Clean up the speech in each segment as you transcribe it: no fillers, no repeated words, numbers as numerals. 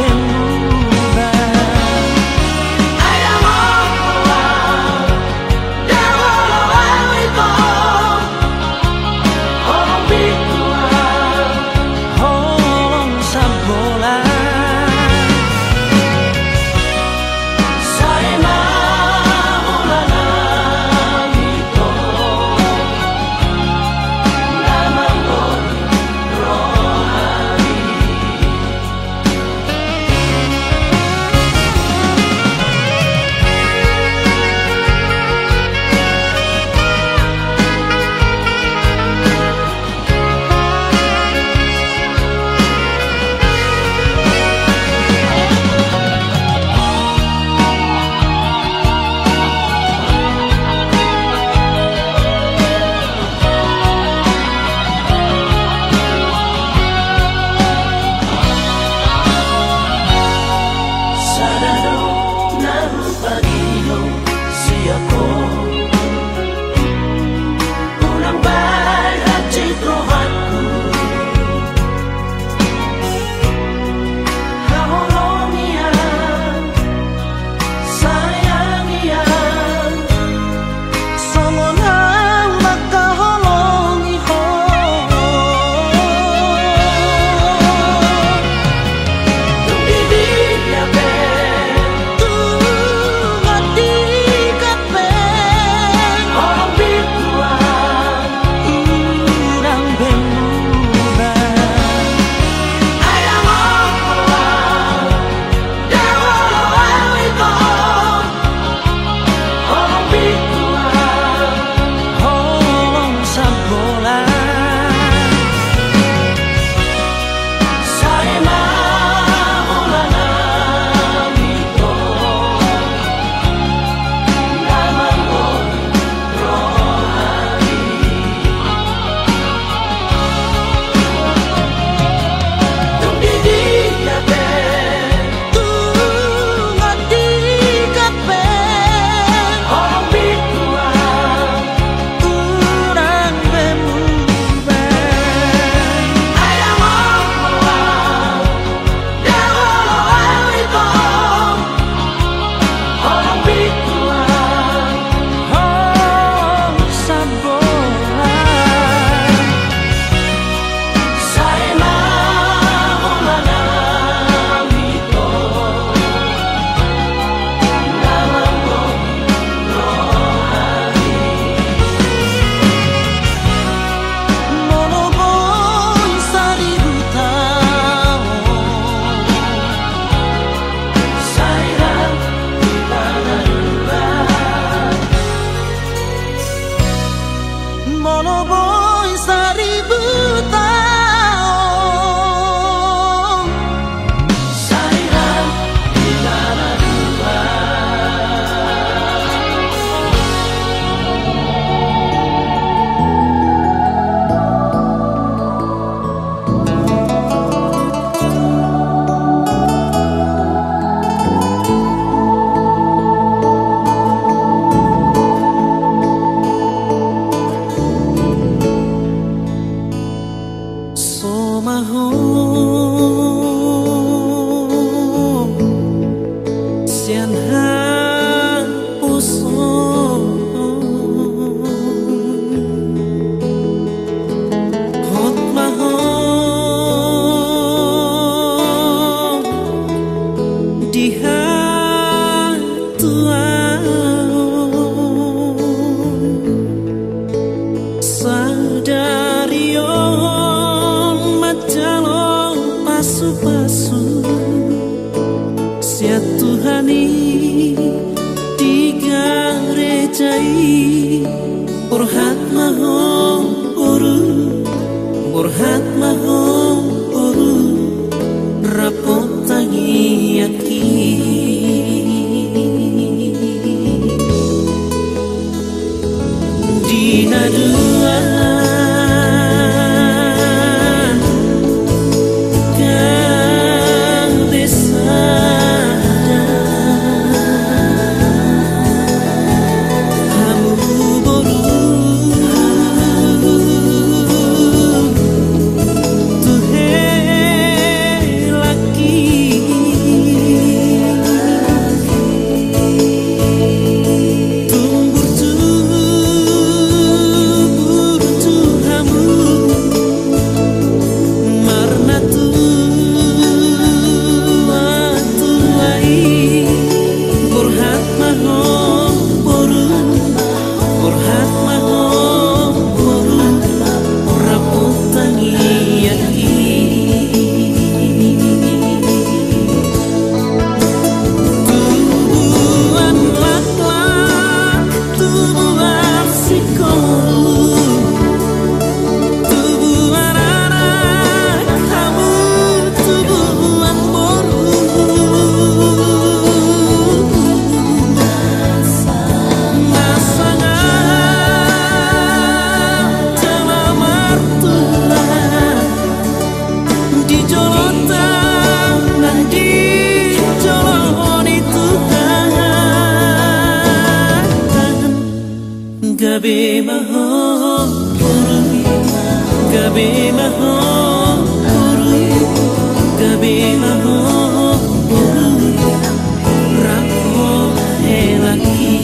Orang Mono boy 1000 tahun. Sayang di tanah dua. Sian han usong hot mahong dihan tuang sadarion majalong pasu-pasu sia Tuhani digarejai burhat mahong uru rapot tangi aki dina dua gabe mahong rapo elaki.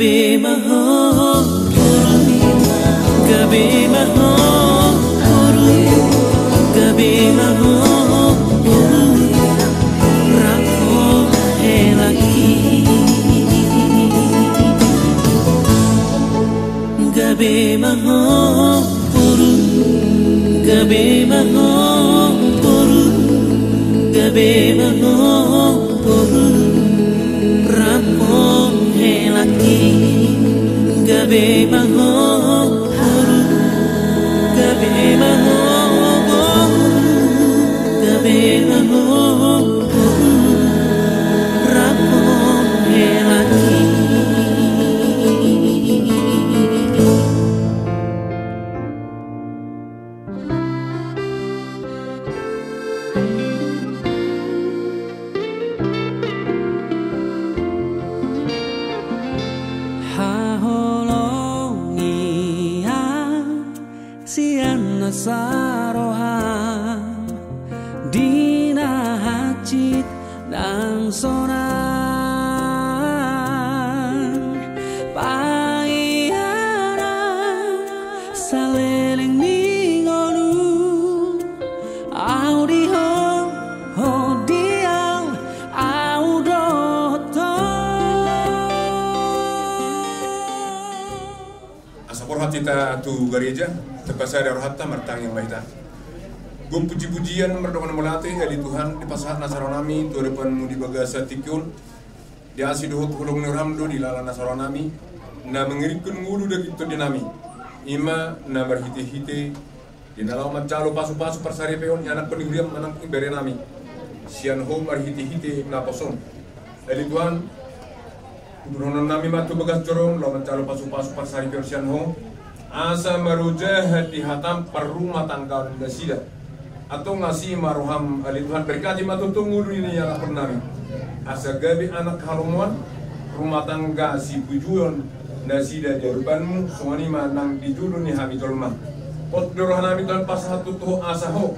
gabe maho gabe maho gabe maho rako helaki gabe maho gabe maho gabe maho rako helaki gabe maho gabe maho gabe maho rako helaki Sarohan dina hacit dan sonan paiana saleleng ningonu audio hodiang audoto Asapor hatita tu gereja terpasar dari hatta martang yang baita. Gum puji-pujian merdokan melati dari Tuhan di pasar Nasaronami tu depan mudi bagasa tikun di asidoh hulung nurhamdo di lala Nasaronami na mengirikun ngulu dari itu dinami ima na berhiti-hiti di nalau macalo pasu-pasu persari peon anak penigriam anak ibere nami sian ho berhiti-hiti na poson dari Tuhan Uduronon nami matu bagas jorong lau macalo pasu-pasu persari peon sian ho asa marujah di hatam perumah tangga dasida atau ngasih maruham ali Tuhan berkati matutung ngulu ini yang pernah asa gabi anak halumuan rumah tangga si pujuan nasida jarubanmu suami manang di julu ni hami tolma pot rohana mi Tuhan pas satu tuh asa ho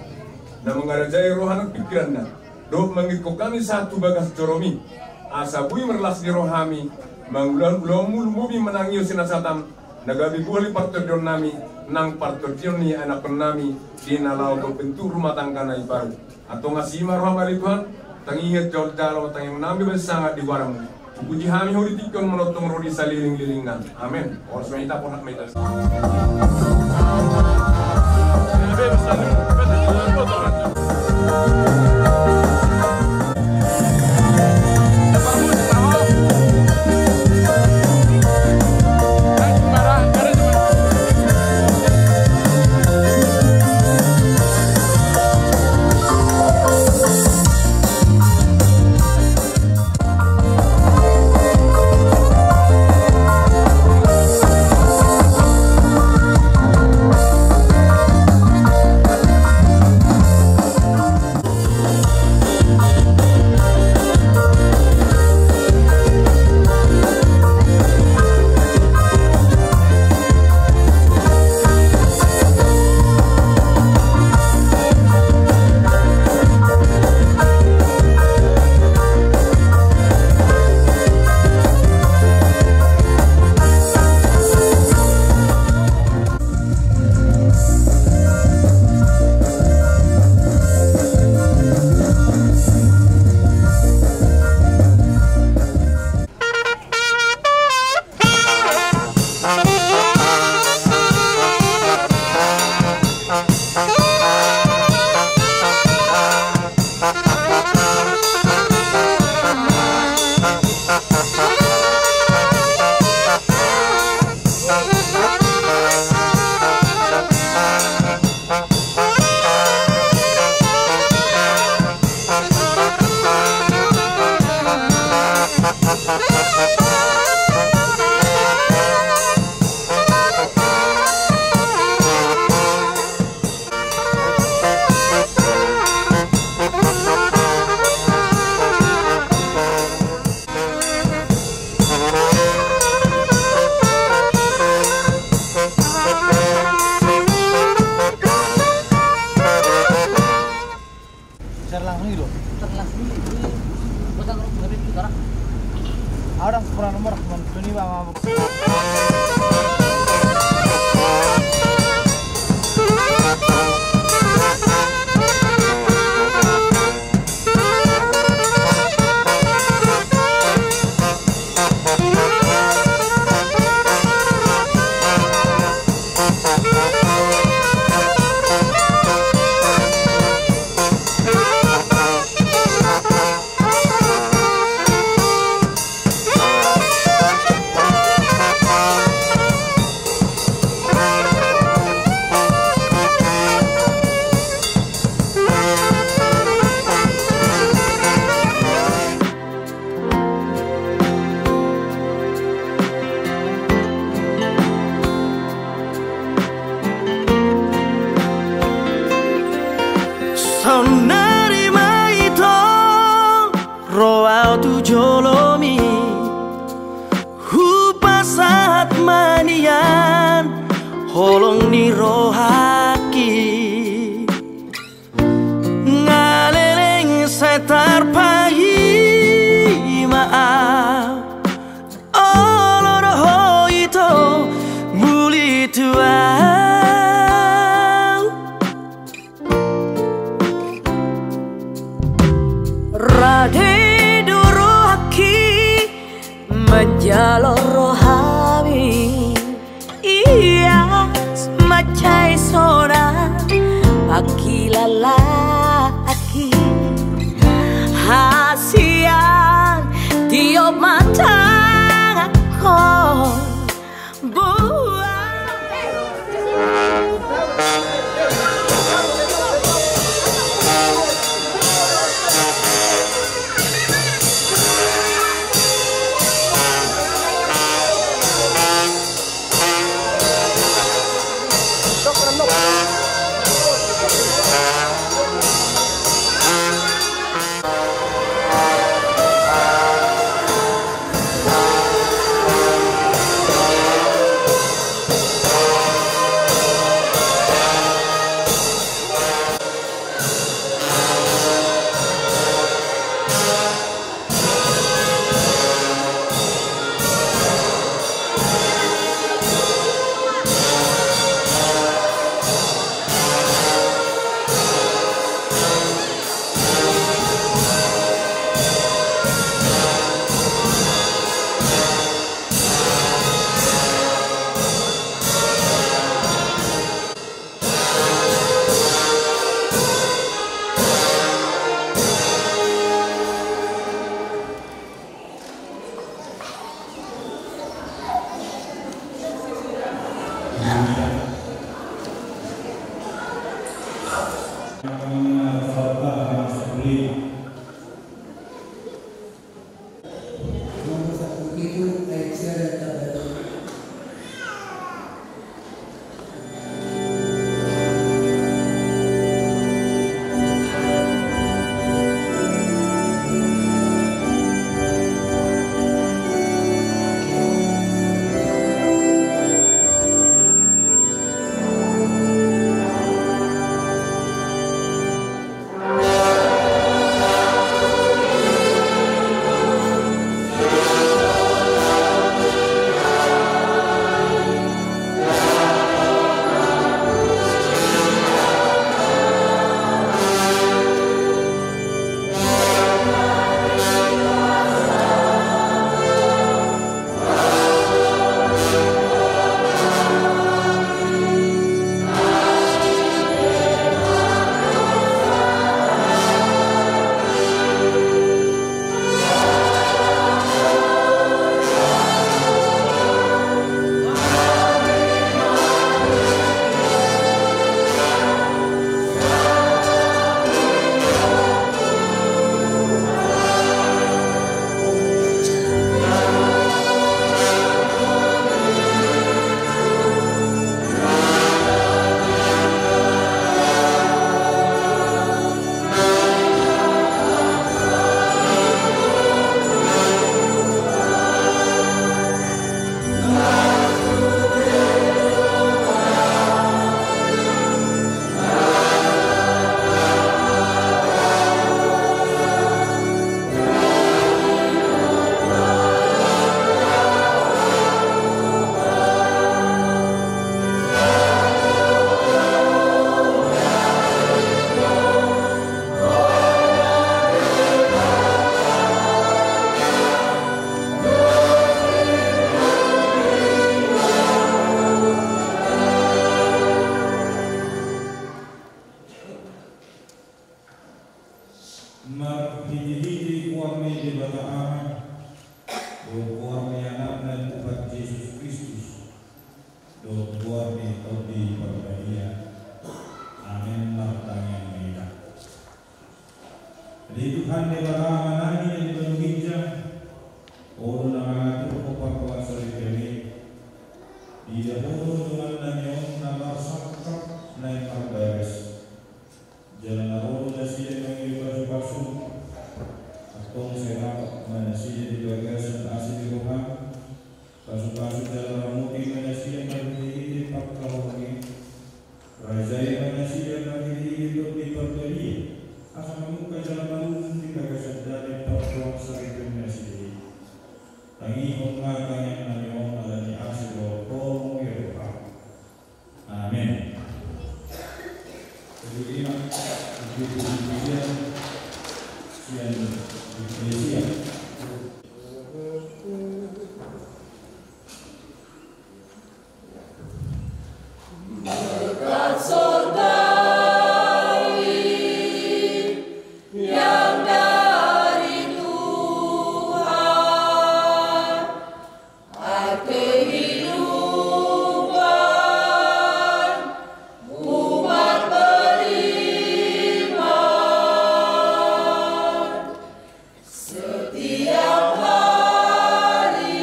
na mengarajai rohana pikiran na do mengikut kami satu bagas joromi asa bui merlas di rohami mangulan ulomul mubi menangio sinasatam nagabi buali partorion nami nang partorion ni anak nami di nalau bentuk rumah tangga na ibaru atau ngasih marham dari Tuhan tangihet jauh jalo tanging nami bersangat di warang puji hami hori tikon menotong rodi saliling-lilingan amin orang semua pohon metas Ahora por nomor con iba Sonarima ito roa tu jolomi hupasat manian holong ni rohaki ngaleleng setar pahi maaf oloroho ito muli tua Rade durohaki menjalo rohami iya macai sona pakilala aki hasian tiop matang aku Doa anak dan Tuhan Yesus Kristus. Doa di perbadia. Amin. Martanya mereka. Di Tuhan di bawah manani yang dipenuhinya. Orang nama itu kuasa sekali. Di dahulu dengan nanya nama sakit naik marberes. Jalan arus nasi yang dipasu-pasu. Atong sehat nasi di bagasan asli Tuhan. Pasu-pasu jalan ramuti nasi yang berdiri pakau lagi. Rajai nasi yang berdiri itu di pembeli. Asal membuka jalan baru di bagasan dari pakau sakit nasi. Tangi mengakai yang nanya alani asli Tuhan Yerupa. Amin. Jadi ini Berkat surgawi yang dari Tuhan, air kehidupan umat beriman, setiap hari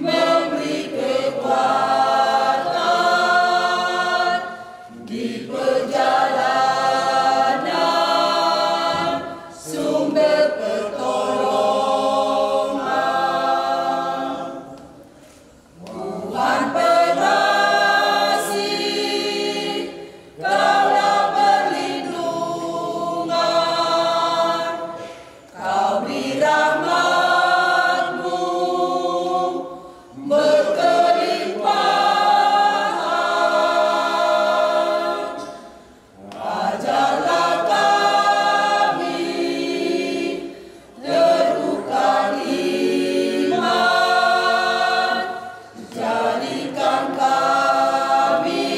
memberi kekuatan di perjalanan, sumber pertolongan. Tuhan pengasih, Kaulah perlindungan, Kau beri rahmat-Mu berkelimpahan. Ajarlah kami teguhkan iman, jadikan kami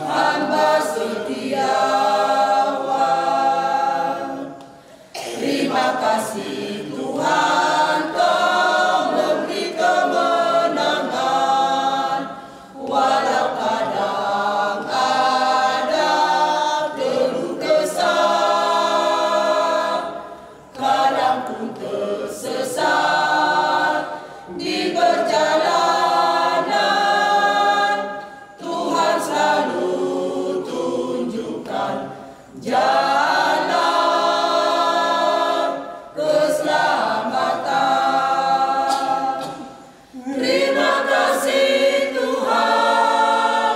hamba setiawan. Terima kasih Tuhan, Kau memberi kemenangan, walau kadang ada keluh kesah, kadang pun tersesat di perjalanan. Tuhan selalu tunjukkan jalan keselamatan. Terima kasih Tuhan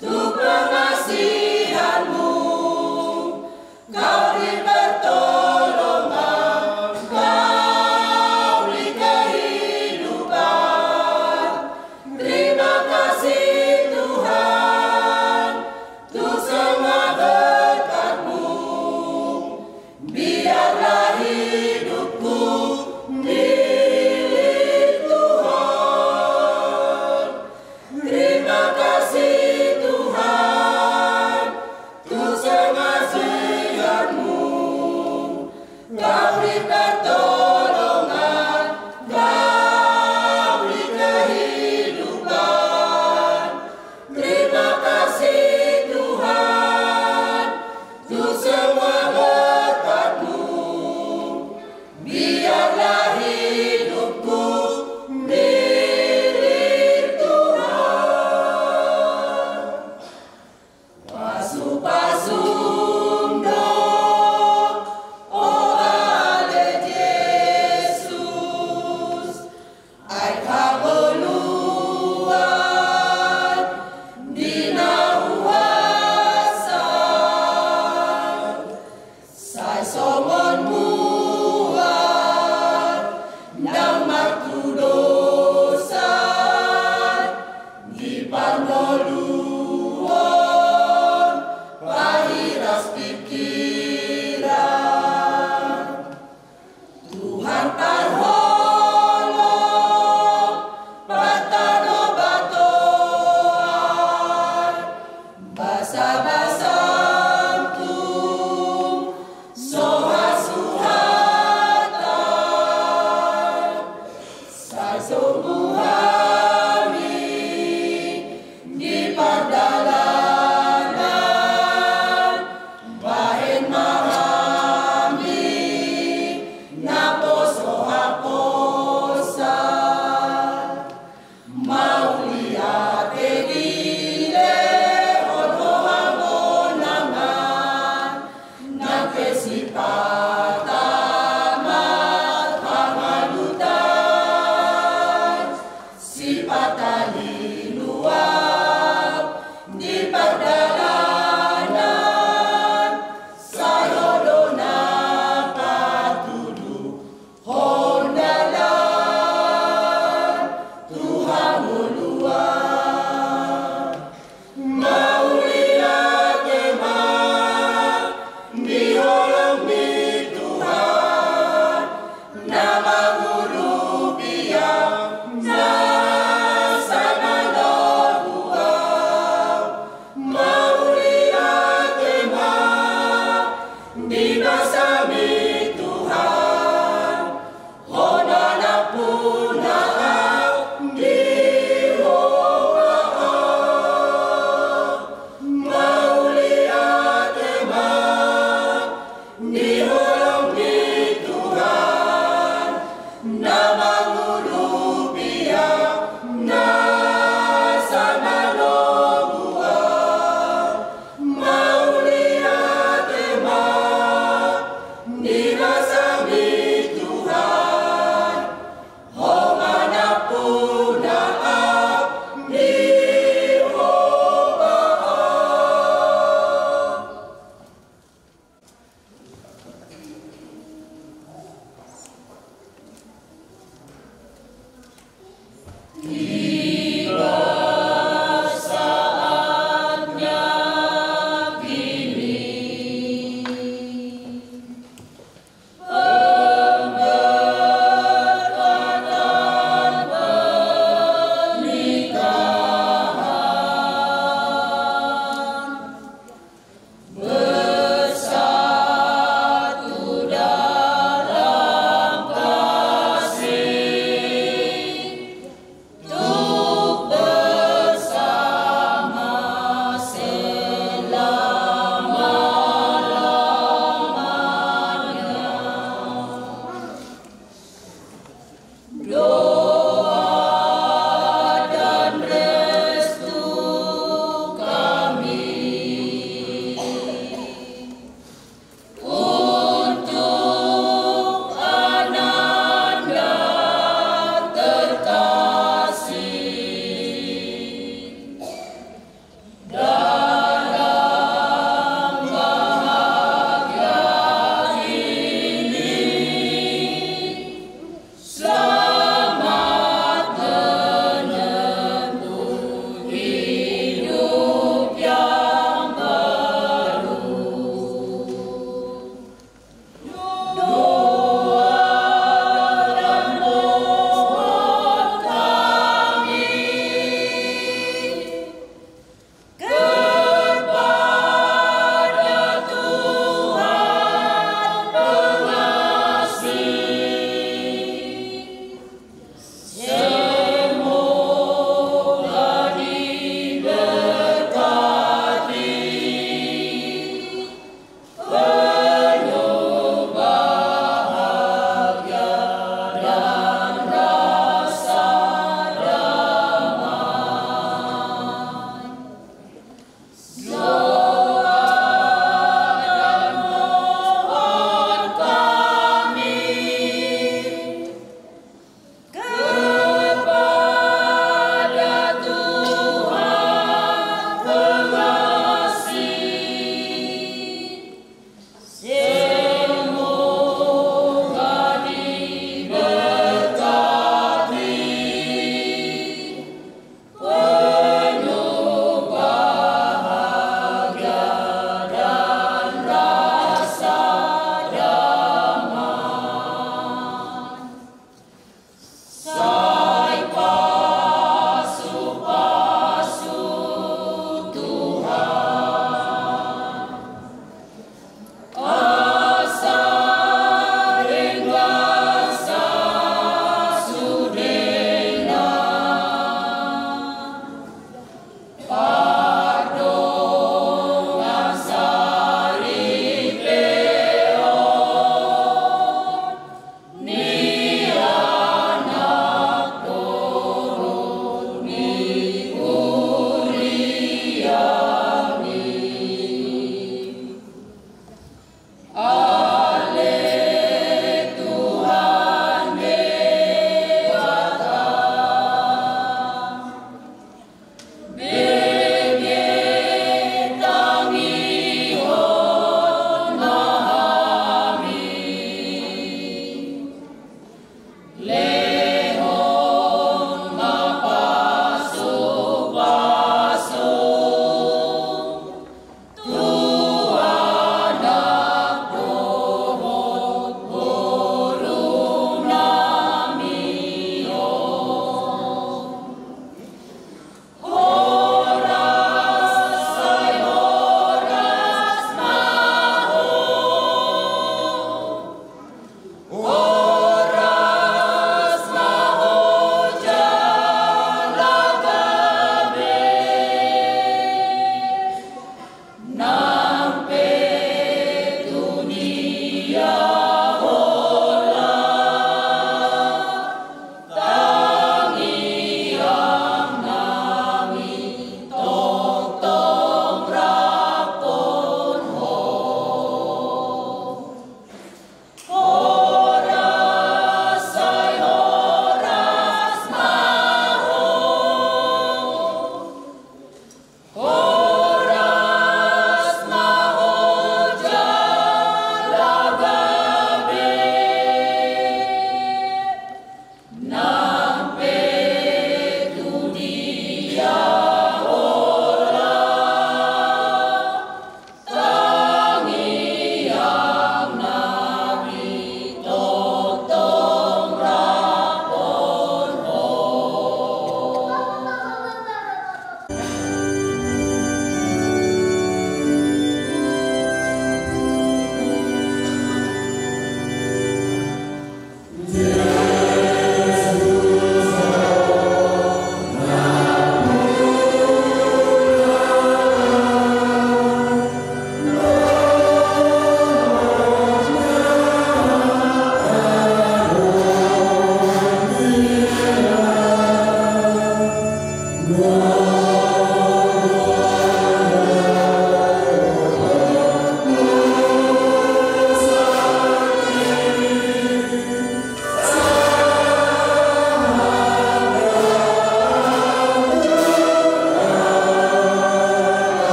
untuk pengasihan-Mu, Kau beri pertolongan, Kau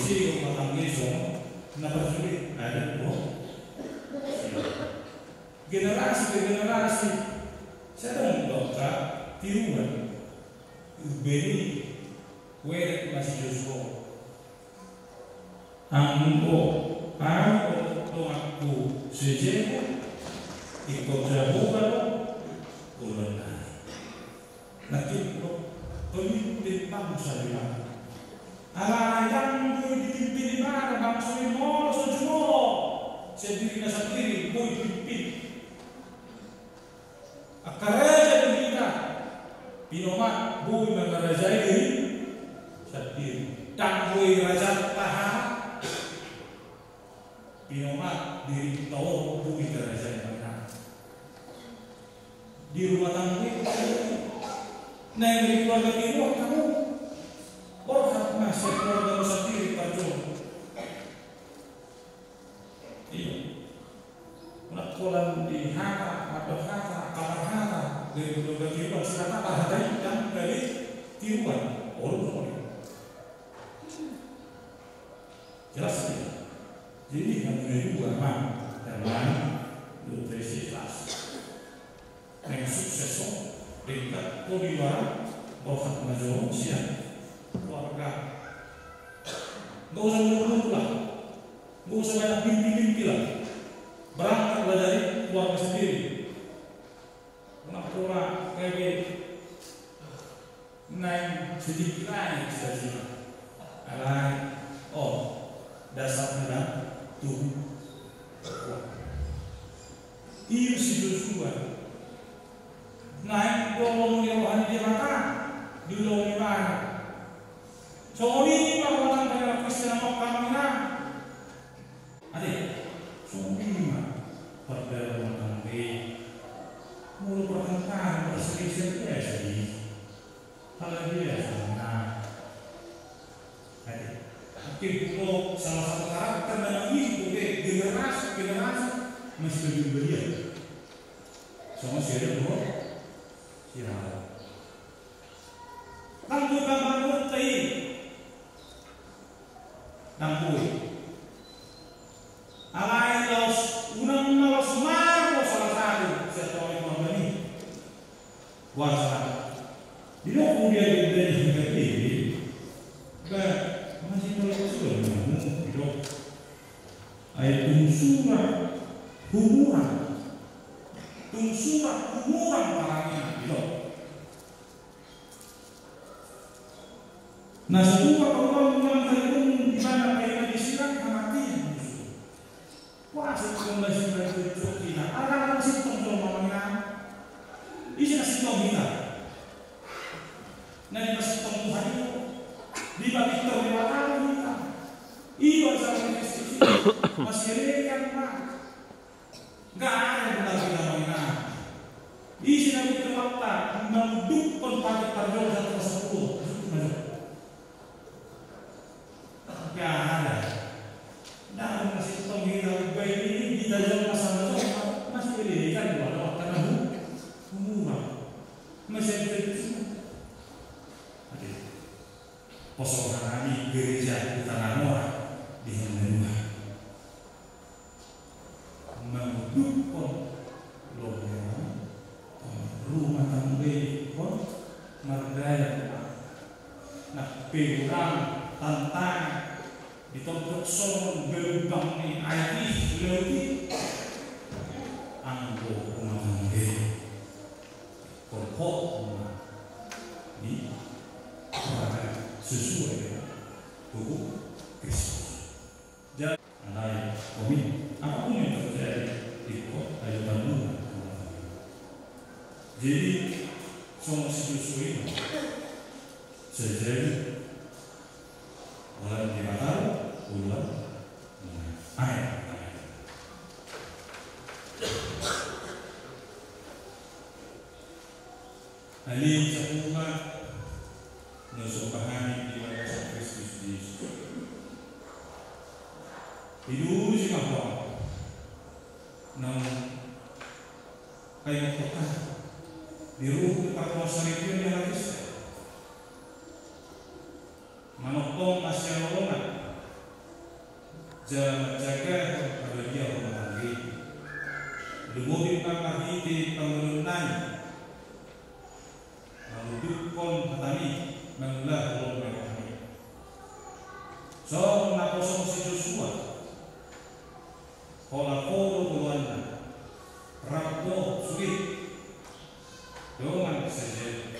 Jadi isi matang iso na pasulit ada po generasi ke generasi sedang dokter tiruan beri weret masih Joshua angko to aku sejauh ikut Jehovah ulang nanti pemimpin bangsa di mana ala yang dipimpin di mana bangsa ini mau sejumlah sendiri sendiri mau dipimpin akaraja kita pinoma bui mengarajai diri sendiri dan bui raja paha pinoma diri tahu bui kerajaan mana di rumah tangga neng di keluarga timur kamu orang masih keluarga sendiri perjuang iya nak kolam di hata atau hata kamar hata dari keluarga timur siapa bahasa yang dari timur orang jelas tidak jadi yang kedua mah teman nutrisitas yang sukses tingkat keluar rohat major siap keluarga nggak usah ngurung lah nggak usah banyak mimpi lah berangkat dari keluarga sendiri nak pula kayak naik sedikit naik saja alai dasarnya tuh iyo si Joshua naik golong rohani di mata di lorong mana so ini orang kaya Kristen mau kamera adik so ini mah perbedaan tangga mulu pertengkaran berseri-seri biasa kalau biasa nah adik mungkin kalau salah satu karakter dalam hidup generasi masih lebih belia sama siapa dulu siapa kan juga bangun tadi nampui alai los unang malos maro salah satu setelah itu ini puasa di luar kemudian dari negeri kan masih terus hidup ayat tunsura humuran parangnya hidup nah semua kalau orang terhubung di mana kayak di silang mati puasa itu masih berjuang kita orang masih tonton mamanya isi nasi kita nanti masih tonton hari di bagi terlewatan kita iyo sama istri masih rekan pak nggak ada benar kita mamanya isi nasi terlewatan mendukung pada perjuangan satu persatu nggak ada dan masih penghilang bayi ini di dalam masalah masih pendidikan di luar karena umum masih pendidikan posokan di gereja di tanah orang di Hindia mendukung rumah tangga pun merdeka nah pegang tantang ditonton son berubah ni IT lebih anggo rumah tangga pokok di sesuai dengan hukum Kristus. Jadi, apapun yang terjadi di kota ayo Bandung. Jadi, semua sesuai sejauh mulai dibatal ulang ayat. Ini semua nusuk pahami di mana Kristus Yesus. Hidup si mahal, nang kayak kota di rumah perkuasa itu yang habis. Manopong asal lona jaga pada dia orang lagi. Lumubin kang hiti pengelunai, meludukkan hatami mengulah ulun kami. So nakosong si Joshua, kola kodo keluarnya, rapto sugi, doang saja.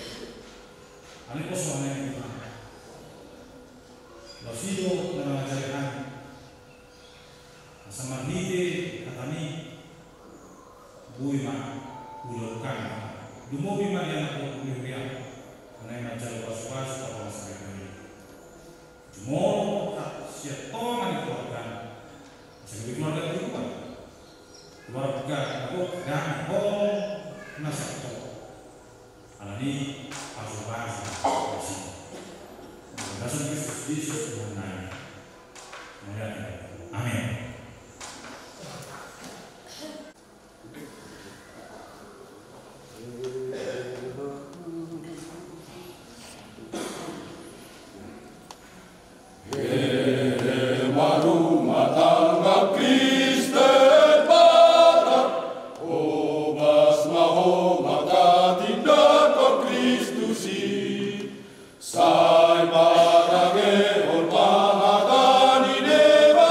Ani kosong yang kita, lasido dan mengajarkan, sama hiti hatami. Buima ulurkan dumobi mariana ko kuliya anay majal was-was atau masakit mo siya to man keluarga sabi keluarga itu keluarga aku dan ko nasak to alani pas-pas dasar Kristus menang amin. Sai marage on mahagani neva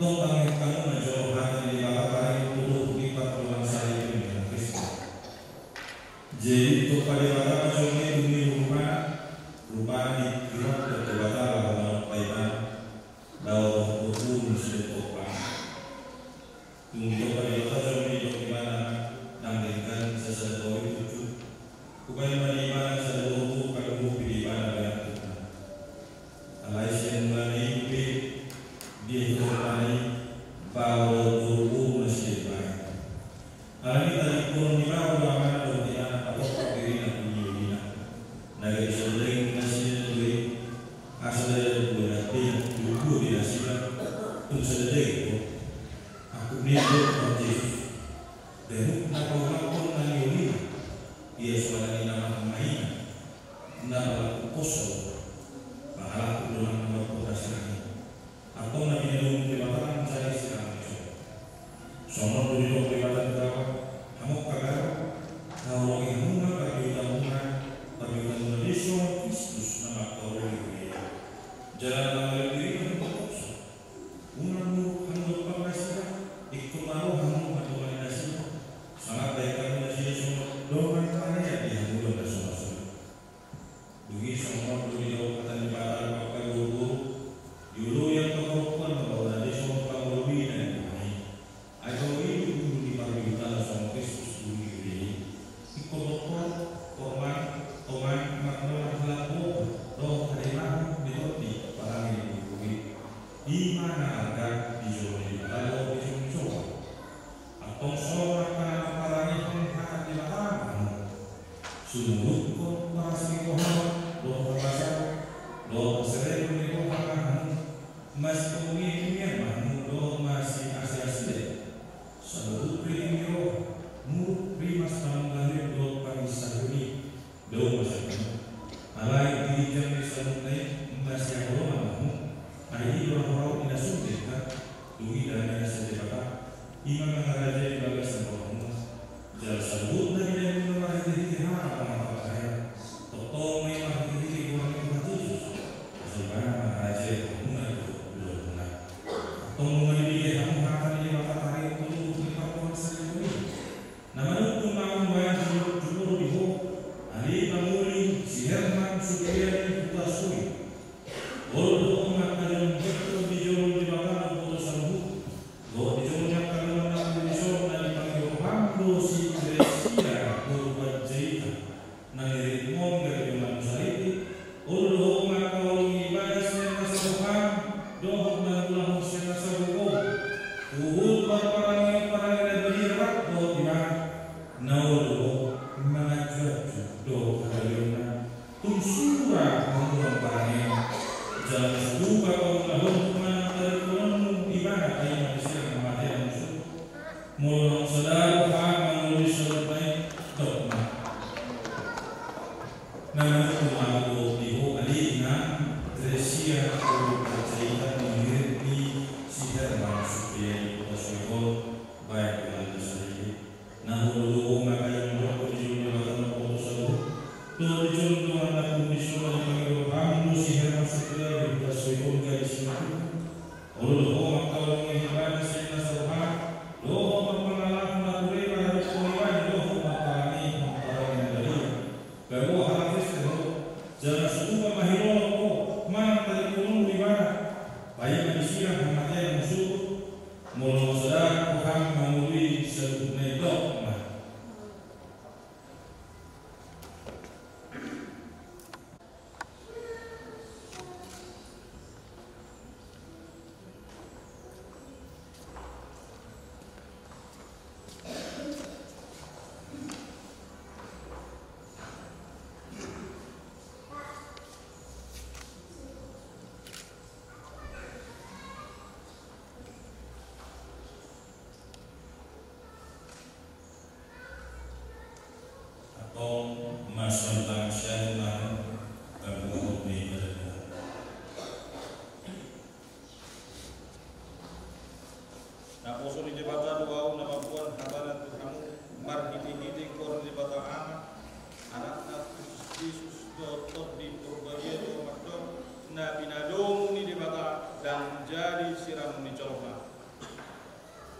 Tong kamu menjauh hati di bawah hari puluh lipat tulang saya dengan Kristus. Jadi untuk pada bawah menjauh ini rumah di kirat tertebata dalam paitan daun buku musuh topan. Untuk pada bawah menjauh di mana nanggikan sesuatu itu bukan mana sesuatu pada buku di mana yang Tuhan. Alasan mulai hidup dia terlai bawa tubuh masih baik. Hari tadi pun di bawah mana doa atau kiri nak punya naga sering masih tulis asal berarti tubuh dia siapa pun sedih. Aku ni berarti dan apa orang pun nanyuri dia suara nama main nama kosong bahwa aku dalam nama kosong atau nabi dalam peribatan saya sekarang itu. Soalnya dulu peribatan berapa? Kamu kagak kalau kamu nggak peribatan Yesus Kristus nama kau ini. Jalan nama diri kamu kosong. Unamu kamu pernah ikut malu kamu atau mana sih? Sangat baik kamu nasi semua. Doa mana ya dia mulai bersama-sama. Bagi semua dulu di kata di batal pakai guru. Dulu yang terlakukan bahwa ada semua pengorbi dan ini, agar itu dulu di pariwitan sama Kristus dulu ini, ikut dokter, korban, makna pelaku, doa terima di para ini, di mana agar di zona kalau di zona atau seorang para ini pun di mana, sungguh pun masih kohon, doa pasal, doa sering dikohon. Mas pemimpin mahmudo masih asli seluruh primiro mu primas panggali do panisahuni do masih alai di jam disalunai masih orang ai orang ina suntika dugi dan sedekah imam raja di bagas orang jal sabut dari yang mulai dari hara apa toto memang ini orang itu sebenarnya raja Tunggu dia kamu makan di mata hari itu di kampung sendiri. Nama itu kamu bayar dulu di ho. Ali Pamuli, si Herman Supriyadi Putasui. Orang makan betul di jauh di mata untuk sambut. Lo di jauh yang kalau nak di jauh dari panggil Pamlo si Grecia berbuat cerita. Nangiri ngom dari manusia itu. Orang makan ibadah secara sopan. Doa mengulang secara serupa. Uhud para bergerak doa di mana? Naul mengajar doa kalian. Tunsura mengulang parangnya. Jangan lupa kau tahun mana terkurang di mana ayat manusia kematian musuh. Mulut saudara menulis sebaik doa. Nama tumaku ibu alina Grecia bercerita mengerti si Herman Supriyadi Putasui baik dengan sendiri. Namun dulu makanya berapa di dalam putusan tujuan Tuhan aku bisa mengambil kamu si Herman Supriyadi Putasui garis itu. Dulu makanya mengibadah saya nasabah. Doa berpengalaman materi pada pengalaman doa makanya mengetahui dari. Kalau habis itu jangan suka mahirolo mana tadi pun di mana? Baik manusia kematian musuh, mulut saudara Tuhan melalui seluruh dogma. Mas tentang syaitan dan bukti berada. Nah, poso di jabatan doa nama Tuhan habaran kamu marhiti-hiti kor di jabatan anak Yesus dokter di Purbagia do makdom nabi nadong ni di jabatan dan jadi siram ni colokna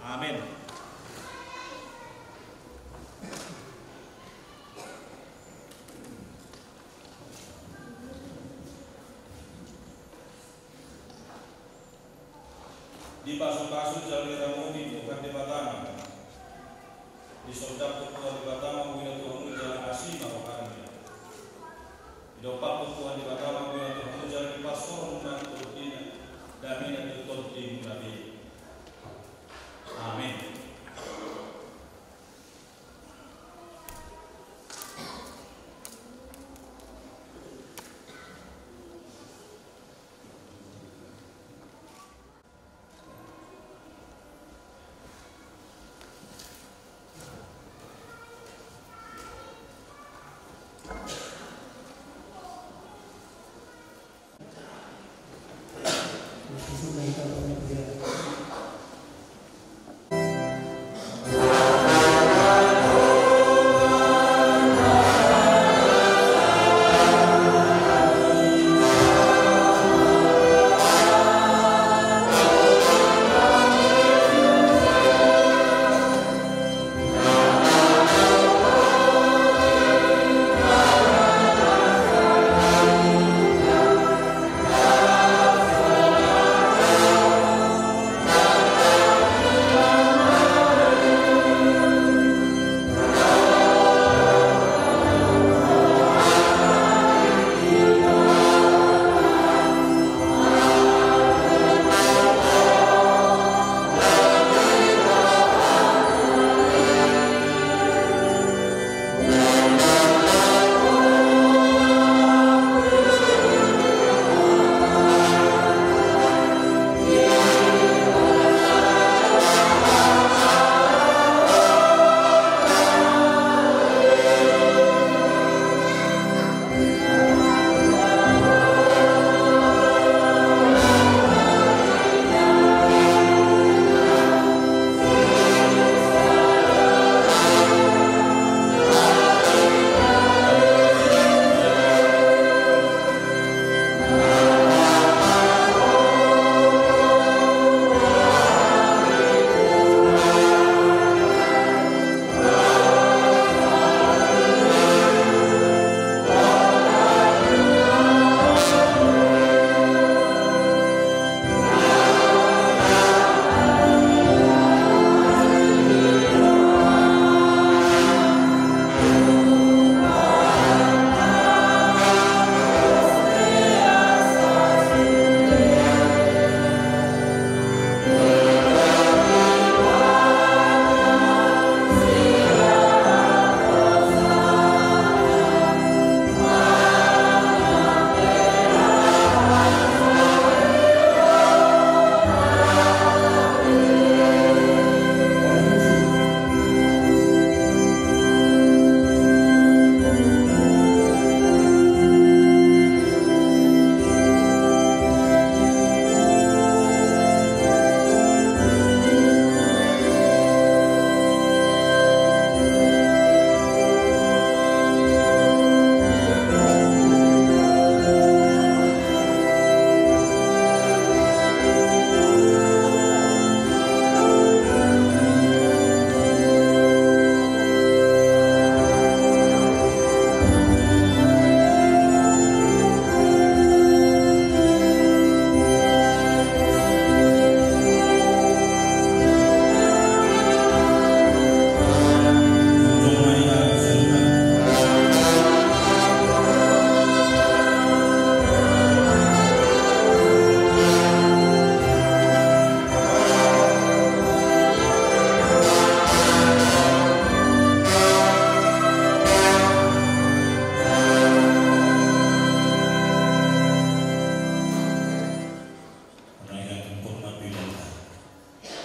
Amin. Di pasu-pasu jalur ramudi bukan di Batama, di soldat Tuhan di Batama punya Tuhan jalan asima bukan. Di dopak Tuhan di Batama punya Tuhan jalan di pasor dan Turkinya dan ini tutup di Nabi. Amin.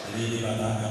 Jadi dikatakan